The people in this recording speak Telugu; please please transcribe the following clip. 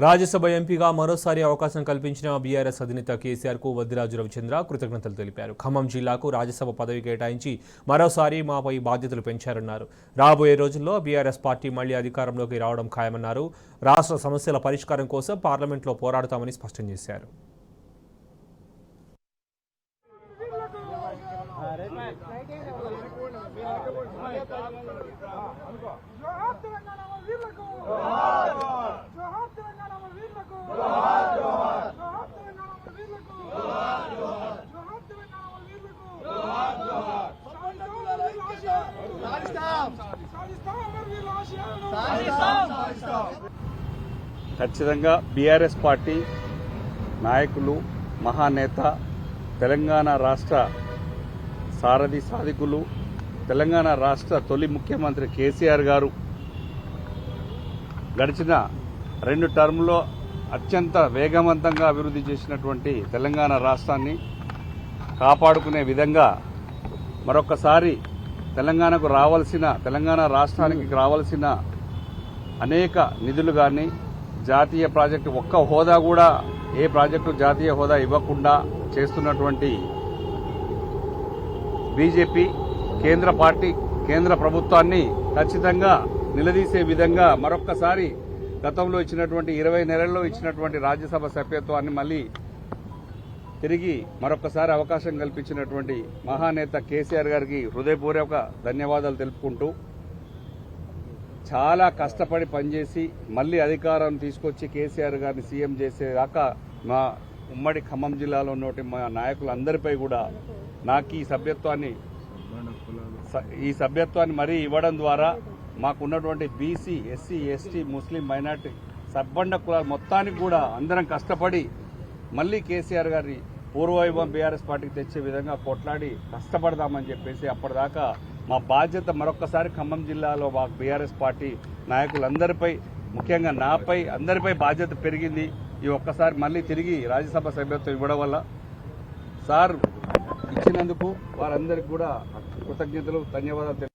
రాజ్యసభ ఎంపీగా మరోసారి అవకాశం కల్పించిన బీఆర్ఎస్ అధినేత కేసీఆర్కు వద్దిరాజు రవిచంద్ర కృతజ్ఞతలు తెలిపారు. ఖమ్మం జిల్లాకు రాజ్యసభ పదవి కేటాయించి మరోసారి మాపై బాధ్యతలు పెంచారన్నారు. రాబోయే రోజుల్లో బీఆర్ఎస్ పార్టీ మళ్లీ అధికారంలోకి రావడం ఖాయమన్నారు. రాష్ట్ర సమస్యల పరిష్కారం కోసం పార్లమెంట్లో పోరాడతామని స్పష్టం చేశారు. ఖచ్చితంగా బీఆర్ఎస్ పార్టీ నాయకులు, మహానేత, తెలంగాణ రాష్ట్ర సారథి సాధికులు, తెలంగాణ రాష్ట్ర తొలి ముఖ్యమంత్రి కేసీఆర్ గారు గడిచిన 2 టర్మ్లో అత్యంత వేగవంతంగా అభివృద్ధి చేసినటువంటి తెలంగాణ రాష్ట్రాన్ని కాపాడుకునే విధంగా మరొకసారి తెలంగాణ రాష్ట్రానికి రావాల్సిన అనేక నిధులు కానీ జాతీయ ప్రాజెక్టు ఒక్క హోదా కూడా ఏ ప్రాజెక్టు జాతీయ హోదా ఇవ్వకుండా చేస్తున్నటువంటి బీజేపీ కేంద్ర ప్రభుత్వాన్ని ఖచ్చితంగా నిలదీసే విధంగా మరొక్కసారి గతంలో ఇచ్చినటువంటి 20 నెలల్లో ఇచ్చినటువంటి రాజ్యసభ సభ్యత్వాన్ని మళ్లీ తిరిగి మరొకసారి అవకాశం కల్పించినటువంటి మహానేత కేసీఆర్ గారికి హృదయపూర్వక ధన్యవాదాలు తెలుపుకుంటూ, చాలా కష్టపడి పనిచేసి మళ్లీ అధికారం తీసుకొచ్చి కేసీఆర్ గారిని సీఎం చేసేదాకా మా ఉమ్మడి ఖమ్మం జిల్లాలో ఉన్నటువంటి మా నాయకులందరిపై కూడా నాకు ఈ సభ్యత్వాన్ని మరీ ఇవ్వడం ద్వారా మాకున్నటువంటి బీసీ, ఎస్సీ, ఎస్టీ, ముస్లిం, మైనార్టీ సబ్బండ కులాల మొత్తానికి కూడా అందరం కష్టపడి మళ్లీ కేసీఆర్ గారి పూర్వవైభవం బీఆర్ఎస్ పార్టీకి తెచ్చే విధంగా కొట్లాడి కష్టపడదామని చెప్పేసి అప్పటిదాకా మా బాధ్యత మరొక్కసారి ఖమ్మం జిల్లాలో మా బీఆర్ఎస్ పార్టీ నాయకులందరిపై, ముఖ్యంగా నాపై, అందరిపై బాధ్యత పెరిగింది. ఈ ఒక్కసారి మళ్లీ తిరిగి రాజ్యసభ సభ్యత్వం ఇవ్వడం వల్ల సార్ ఇచ్చినందుకు వారందరికీ కూడా కృతజ్ఞతలు, ధన్యవాదాలు